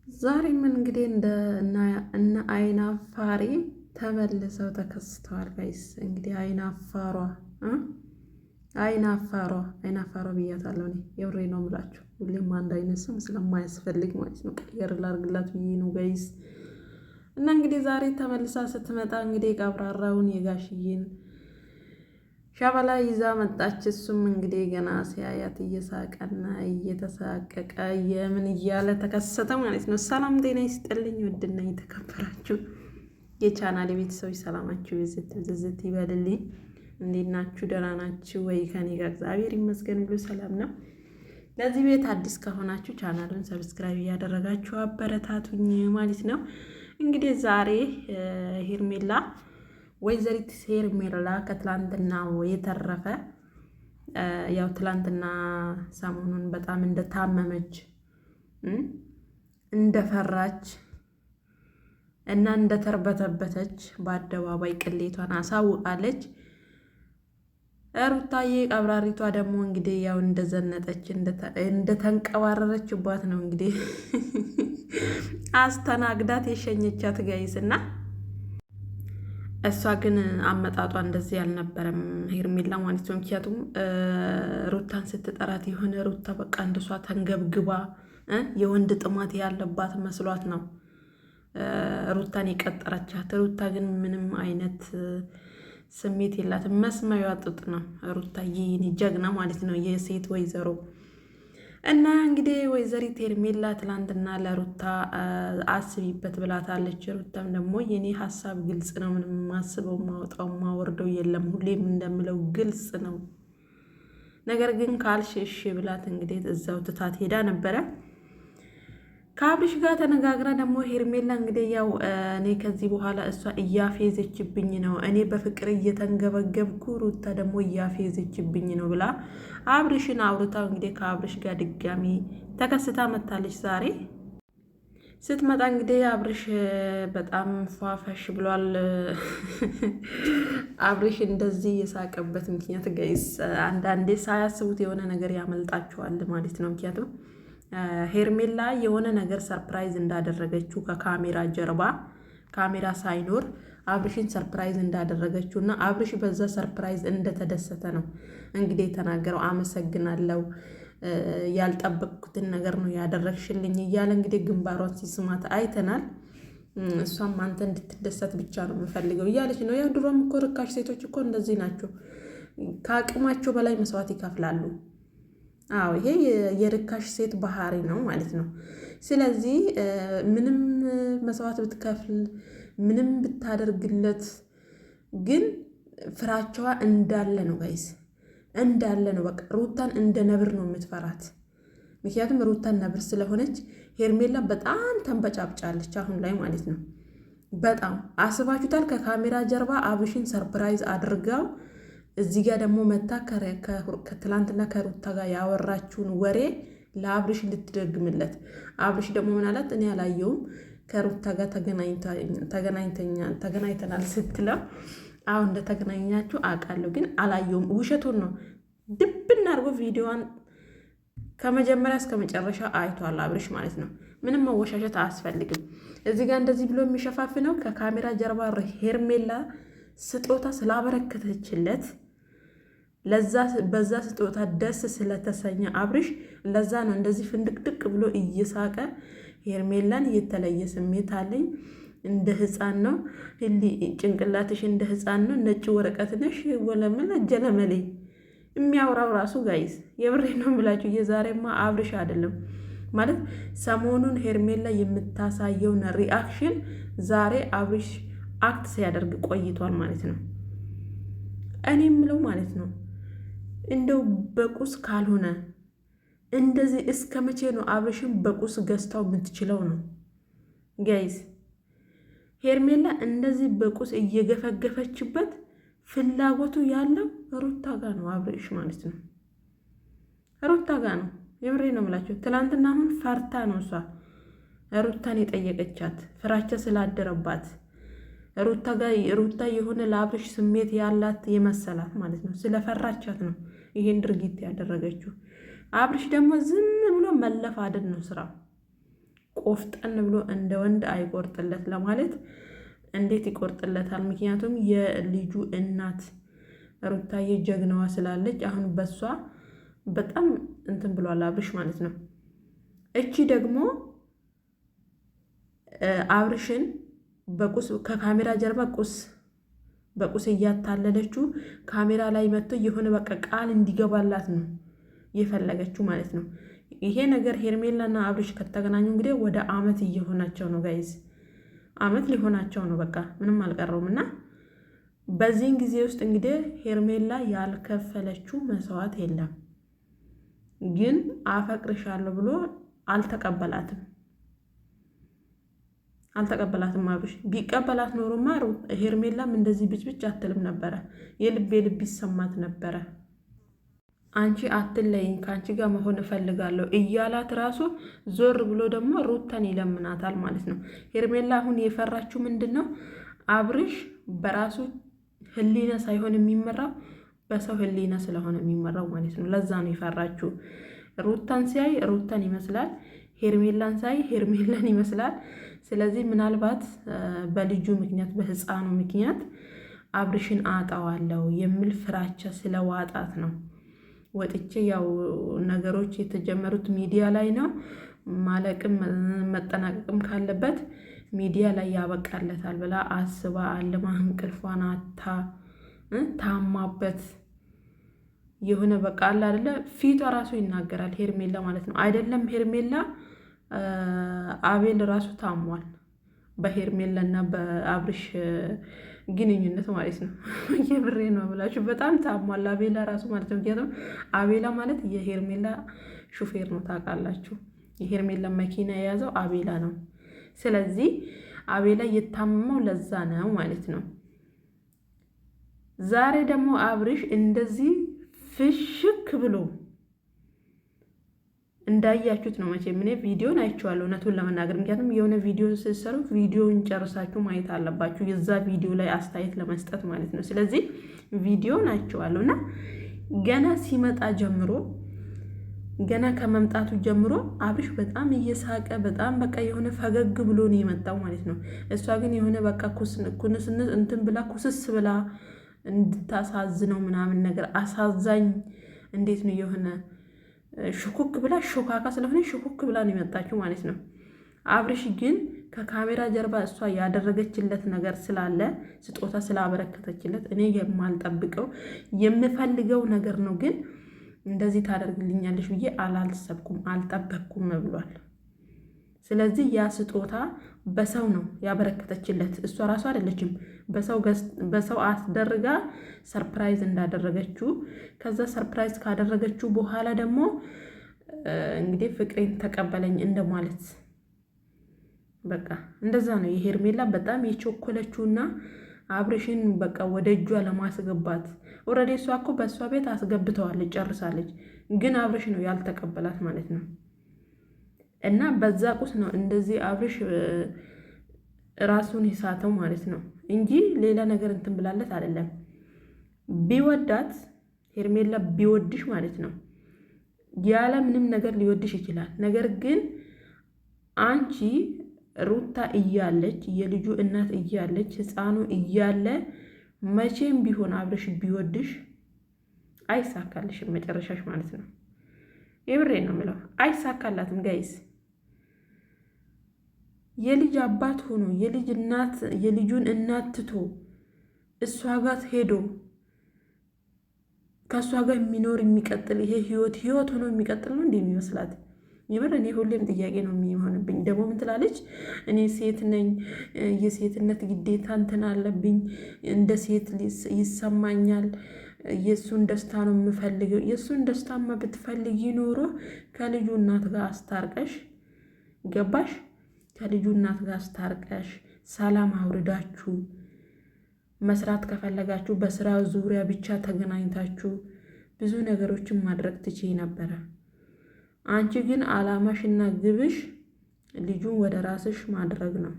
ዛሬም እንግዲህ እነ አይናፋሪ ተመልሰው ተከስተዋል። ጋይስ እንግዲህ አይናፋሯ ብያታለሁ። እኔ የብሬ ነው የምላችሁ። ሁሌም አንድ አይነት ስም ስለማያስፈልግ ማለት ነው ቀየር ላርግላት ብዬ ነው ጋይስ። እና እንግዲህ ዛሬ ተመልሳ ስትመጣ እንግዲህ ቀብራራውን የጋሽዬን ሸበላ ይዛ መጣች። እሱም እንግዲህ ገና ሲያያት እየሳቀና እየተሳቀቀ የምን እያለ ተከሰተ ማለት ነው። ሰላም ጤና ይስጥልኝ ውድና የተከበራችሁ የቻናል ቤተሰቦች ሰላማችሁ ብዝት ይበልልኝ። እንዴት ናችሁ? ደህና ናችሁ ወይ? ከኔ ጋር እግዚአብሔር ይመስገን ሁሉ ሰላም ነው። ለዚህ ቤት አዲስ ከሆናችሁ ቻናሉን ሰብስክራይብ እያደረጋችሁ አበረታቱኝ ማለት ነው። እንግዲህ ዛሬ ሄርሜላ ወይዘሪት ሄርሜላ ከትላንትና የተረፈ ያው ትላንትና ሰሞኑን በጣም እንደታመመች እንደፈራች እና እንደተርበተበተች በአደባባይ ቅሌቷን አሳውቃለች። ሩታዬ ቀብራሪቷ ደግሞ እንግዲህ ያው እንደዘነጠች እንደተንቀባረረችባት ነው እንግዲህ አስተናግዳት የሸኘቻት ጋይስ። እና እሷ ግን አመጣጧ እንደዚህ አልነበረም ሄርሜላ ማለት ነው። ምክንያቱም ሩታን ስትጠራት የሆነ ሩታ በቃ እንደሷ ተንገብግባ የወንድ ጥማት ያለባት መስሏት ነው ሩታን የቀጠረቻት። ሩታ ግን ምንም አይነት ስሜት የላትም። መስማዩ ጥጥ ነው ሩታ የኔ ጀግና ማለት ነው፣ የሴት ወይዘሮ። እና እንግዲህ ወይዘሪት ሄርሜላ ትላንትና ለሩታ አስቢበት ብላታለች። ሩታም ደግሞ የኔ ሀሳብ ግልጽ ነው፣ ምንም ማስበው ማወጣው ማወርደው የለም፣ ሁሌም እንደምለው ግልጽ ነው። ነገር ግን ካልሽ እሺ ብላት እንግዲህ እዛው ትታት ሄዳ ነበረ። ከአብርሽ ጋር ተነጋግራ ደግሞ ሄርሜላ እንግዲህ ያው እኔ ከዚህ በኋላ እሷ እያፌዘችብኝ ነው፣ እኔ በፍቅር እየተንገበገብኩ ሩታ ደግሞ እያፌዘችብኝ ነው ብላ አብርሽን አውርታ እንግዲህ ከአብርሽ ጋር ድጋሚ ተከስታ መታለች። ዛሬ ስትመጣ እንግዲህ አብርሽ በጣም ፏፈሽ ብሏል። አብርሽ እንደዚህ የሳቀበት ምክንያት ጋይስ አንዳንዴ ሳያስቡት የሆነ ነገር ያመልጣቸዋል ማለት ነው። ምክንያቱም ሄርሜላ የሆነ ነገር ሰርፕራይዝ እንዳደረገችው ከካሜራ ጀርባ ካሜራ ሳይኖር አብርሽን ሰርፕራይዝ እንዳደረገችው እና አብርሽ በዛ ሰርፕራይዝ እንደተደሰተ ነው እንግዲህ የተናገረው። አመሰግናለሁ፣ ያልጠበቅኩትን ነገር ነው ያደረግሽልኝ እያለ እንግዲህ ግንባሯን ሲስማት አይተናል። እሷም አንተ እንድትደሰት ብቻ ነው የምፈልገው እያለች ነው። ያው ድሮም እኮ ርካሽ ሴቶች እኮ እንደዚህ ናቸው፣ ከአቅማቸው በላይ መስዋዕት ይከፍላሉ። አዎ ይሄ የርካሽ ሴት ባህሪ ነው ማለት ነው። ስለዚህ ምንም መስዋዕት ብትከፍል ምንም ብታደርግለት ግን ፍራቸዋ እንዳለ ነው ጋይስ፣ እንዳለ ነው። በቃ ሩታን እንደ ነብር ነው የምትፈራት። ምክንያቱም ሩታን ነብር ስለሆነች ሄርሜላ በጣም ተንበጫብጫለች አሁን ላይ ማለት ነው። በጣም አስባችሁታል። ከካሜራ ጀርባ አብርሽን ሰርፕራይዝ አድርጋው እዚህ ጋር ደግሞ መታ ከትላንትና ከሩታ ጋር ያወራችውን ወሬ ለአብርሽ እንድትደግምለት። አብርሽ ደግሞ ምን አላት? እኔ አላየውም ከሩታ ጋር ተገናኝተናል ስትለው አሁን እንደተገናኛችሁ አውቃለሁ ግን አላየውም። ውሸቱን ነው ድብና አድርጎ ቪዲዮዋን ከመጀመሪያ እስከ መጨረሻ አይቷል አብርሽ ማለት ነው። ምንም መወሻሸት አያስፈልግም። እዚህ ጋር እንደዚህ ብሎ የሚሸፋፍነው ከካሜራ ጀርባ ሄርሜላ ስጦታ ስላበረከተችለት በዛ ስጦታ ደስ ስለተሰኘ አብርሽ ለዛ ነው እንደዚህ ፍንድቅድቅ ብሎ እየሳቀ ሄርሜላን የተለየ ስሜት አለኝ፣ እንደ ህፃን ነው ጭንቅላትሽ እንደ ህፃን ነው፣ ነጭ ወረቀት ነሽ ወለመለ ጀለመሌ የሚያወራው ራሱ ጋይስ የብሬ ነው ብላችሁ። የዛሬማ አብርሽ አይደለም ማለት ሰሞኑን ሄርሜላ የምታሳየውን ሪአክሽን ዛሬ አብርሽ አክት ሲያደርግ ቆይቷል ማለት ነው። እኔ የምለው ማለት ነው እንደው በቁስ ካልሆነ እንደዚህ እስከ መቼ ነው አብርሽን በቁስ ገዝታው የምትችለው ነው ጋይስ? ሄርሜላ እንደዚህ በቁስ እየገፈገፈችበት ፍላጎቱ ያለው ሩታ ጋር ነው አብርሽ ማለት ነው። ሩታ ጋር ነው። የብሬ ነው የምላቸው። ትናንትና አሁን ፈርታ ነው እሷ ሩታን የጠየቀቻት ፍራቻ ስላደረባት ሩታ የሆነ ለአብርሽ ስሜት ያላት የመሰላት ማለት ነው። ስለፈራቻት ነው ይሄን ድርጊት ያደረገችው። አብርሽ ደግሞ ዝም ብሎ መለፋደድ ነው ስራው። ቆፍጠን ብሎ እንደ ወንድ አይቆርጥለት ለማለት እንዴት ይቆርጥለታል? ምክንያቱም የልጁ እናት ሩታዬ ጀግናዋ ስላለች አሁን በሷ በጣም እንትን ብሏል አብርሽ ማለት ነው። እቺ ደግሞ አብርሽን በቁስ ከካሜራ ጀርባ በቁስ እያታለለችው ካሜራ ላይ መጥቶ የሆነ በቃ ቃል እንዲገባላት ነው የፈለገችው ማለት ነው። ይሄ ነገር ሄርሜላና አብርሽ ከተገናኙ እንግዲህ ወደ አመት እየሆናቸው ነው ጋይዝ፣ አመት ሊሆናቸው ነው። በቃ ምንም አልቀረውም እና በዚህን ጊዜ ውስጥ እንግዲህ ሄርሜላ ያልከፈለችው መስዋዕት የለም። ግን አፈቅርሻለሁ ብሎ አልተቀበላትም። አብርሽ ቢቀበላት ኖሮማ ሄርሜላም እንደዚህ ብጭብጭ አትልም ነበረ። የልብ ይሰማት ነበረ። አንቺ አትለይኝ፣ ከአንቺ ጋር መሆን እፈልጋለሁ እያላት ራሱ ዞር ብሎ ደግሞ ሩታን ይለምናታል ማለት ነው። ሄርሜላ አሁን የፈራችው ምንድን ነው? አብርሽ በራሱ ህሊና ሳይሆን የሚመራው በሰው ህሊና ስለሆነ የሚመራው ማለት ነው። ለዛ ነው የፈራችው። ሩታን ሲያይ ሩታን ይመስላል፣ ሄርሜላን ሲያይ ሄርሜላን ይመስላል። ስለዚህ ምናልባት በልጁ ምክንያት በህፃኑ ምክንያት አብርሽን አጣዋለሁ የሚል ፍራቻ ስለዋጣት ነው። ወጥቼ ያው ነገሮች የተጀመሩት ሚዲያ ላይ ነው። ማለቅም መጠናቀቅም ካለበት ሚዲያ ላይ ያበቃለታል ብላ አስባ አልማ እንቅልፏን አታ ታማበት የሆነ በቃ አለ አይደለ፣ ፊቷ ራሱ ይናገራል። ሄርሜላ ማለት ነው አይደለም ሄርሜላ አቤል ራሱ ታሟል። በሄርሜላ እና በአብርሽ ግንኙነት ማለት ነው። የብሬ ነው ብላችሁ በጣም ታሟል አቤላ ራሱ ማለት ነው። ምክንያቱም አቤላ ማለት የሄርሜላ ሹፌር ነው ታውቃላችሁ። የሄርሜላ መኪና የያዘው አቤላ ነው። ስለዚህ አቤላ የታመመው ለዛ ነው ማለት ነው። ዛሬ ደግሞ አብርሽ እንደዚህ ፍሽክ ብሎ እንዳያችሁት ነው። መቼም እኔ ቪዲዮን አይቼዋለሁ እውነቱን ለመናገር ምክንያቱም የሆነ ቪዲዮ ስትሰሩ ቪዲዮን ጨርሳችሁ ማየት አለባችሁ፣ የዛ ቪዲዮ ላይ አስተያየት ለመስጠት ማለት ነው። ስለዚህ ቪዲዮን አይቼዋለሁ እና ገና ሲመጣ ጀምሮ ገና ከመምጣቱ ጀምሮ አብርሽ በጣም እየሳቀ በጣም በቃ የሆነ ፈገግ ብሎ ነው የመጣው ማለት ነው። እሷ ግን የሆነ በቃ ኩንስንስ እንትን ብላ ኩስስ ብላ እንድታሳዝነው ምናምን ነገር አሳዛኝ እንዴት ነው የሆነ ሽኩክ ብላ ሾካካ ስለሆነ ሽኩክ ብላ ነው የመጣችው ማለት ነው። አብርሽ ግን ከካሜራ ጀርባ እሷ ያደረገችለት ነገር ስላለ ስጦታ ስላበረከተችለት እኔ የማልጠብቀው የምፈልገው ነገር ነው። ግን እንደዚህ ታደርግልኛለሽ ብዬ አላልሰብኩም አልጠበቅኩም ብሏል። ስለዚህ ያ ስጦታ በሰው ነው ያበረከተችለት፣ እሷ ራሱ አይደለችም። በሰው አስደርጋ ሰርፕራይዝ እንዳደረገችው ከዛ ሰርፕራይዝ ካደረገችው በኋላ ደግሞ እንግዲህ ፍቅሬን ተቀበለኝ እንደማለት በቃ እንደዛ ነው። የሄርሜላ በጣም የቸኮለችውና አብርሽን በቃ ወደ እጇ ለማስገባት ኦልሬዲ እሷ እኮ በእሷ ቤት አስገብተዋለች ጨርሳለች። ግን አብርሽ ነው ያልተቀበላት ማለት ነው። እና በዛ ቁስ ነው እንደዚህ አብርሽ ራሱን ይሳተው ማለት ነው እንጂ ሌላ ነገር እንትን ብላለት አይደለም። ቢወዳት ሄርሜላ ቢወድሽ ማለት ነው ያለ ምንም ነገር ሊወድሽ ይችላል። ነገር ግን አንቺ ሩታ እያለች የልጁ እናት እያለች ህፃኑ እያለ መቼም ቢሆን አብርሽ ቢወድሽ አይሳካልሽም መጨረሻሽ ማለት ነው። የብሬ ነው የምለው አይሳካላትም ጋይስ። የልጅ አባት ሆኖ የልጁን እናት ትቶ እሷ ጋር ሄዶ ከእሷ ጋር የሚኖር የሚቀጥል ይሄ ህይወት ሆኖ የሚቀጥል ነው እንዴ የሚመስላት? የምር እኔ ሁሌም ጥያቄ ነው የሚሆንብኝ። ደግሞ ምን ትላለች? እኔ ሴት ነኝ፣ የሴትነት ግዴታ እንትን አለብኝ፣ እንደ ሴት ይሰማኛል፣ የእሱን ደስታ ነው የምፈልገው። የእሱን ደስታማ ብትፈልጊ ኖሮ ከልጁ እናት ጋር አስታርቀሽ ገባሽ? ከልጁ እናት ጋር አስታርቀሽ ሰላም አውርዳችሁ መስራት ከፈለጋችሁ በስራ ዙሪያ ብቻ ተገናኝታችሁ ብዙ ነገሮችን ማድረግ ትችይ ነበረ። አንቺ ግን አላማሽና ግብሽ ልጁን ወደ ራስሽ ማድረግ ነው።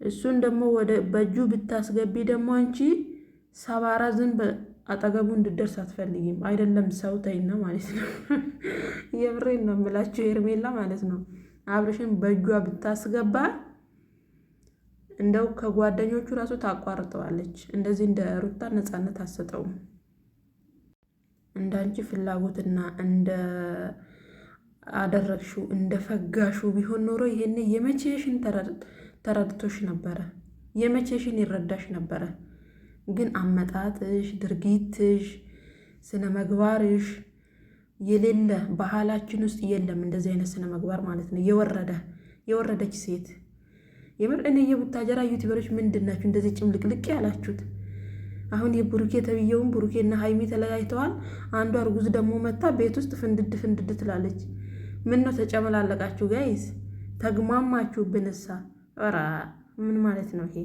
እሱን ደግሞ በእጁ ብታስገቢ ደግሞ አንቺ ሰባራ ዝንብ አጠገቡ እንድደርስ አትፈልጊም አይደለም? ሰው ተይና ማለት ነው። የምሬን ነው የምላችሁ ሄርሜላ ማለት ነው። አብርሽን በእጇ ብታስገባ እንደው ከጓደኞቹ ራሱ ታቋርጠዋለች። እንደዚህ እንደ ሩታ ነፃነት አትሰጠውም። እንዳንቺ ፍላጎትና እንደ አደረግሽው እንደ ፈጋሹ ቢሆን ኖሮ ይሄኔ የመቼሽን ተረድቶሽ ነበረ፣ የመቼሽን ይረዳሽ ነበረ። ግን አመጣጥሽ፣ ድርጊትሽ፣ ስነ መግባርሽ የሌለ ባህላችን ውስጥ የለም እንደዚህ አይነት ስነ መግባር ማለት ነው። የወረደች ሴት የምር እኔ የቡታጀራ ዩቲዩበሮች ምንድን ናችሁ እንደዚህ ጭምልቅልቅ ያላችሁት? አሁን የብሩኬ ተብዬውን ብሩኬና ሀይሚ ተለያይተዋል። አንዷ እርጉዝ ደግሞ መታ ቤት ውስጥ ፍንድድ ትላለች። ምን ነው ተጨመላለቃችሁ ጋይስ? ተግማማችሁ ብንሳ ራ ምን ማለት ነው ይሄ?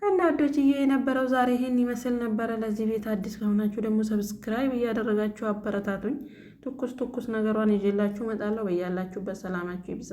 እና ወዶችዬ የነበረው ዛሬ ይሄን ይመስል ነበረ። ለዚህ ቤት አዲስ ከሆናችሁ ደግሞ ሰብስክራይብ እያደረጋችሁ አበረታቱኝ። ትኩስ ነገሯን ይዤላችሁ እመጣለሁ። በያላችሁበት ሰላማችሁ ይብዛ።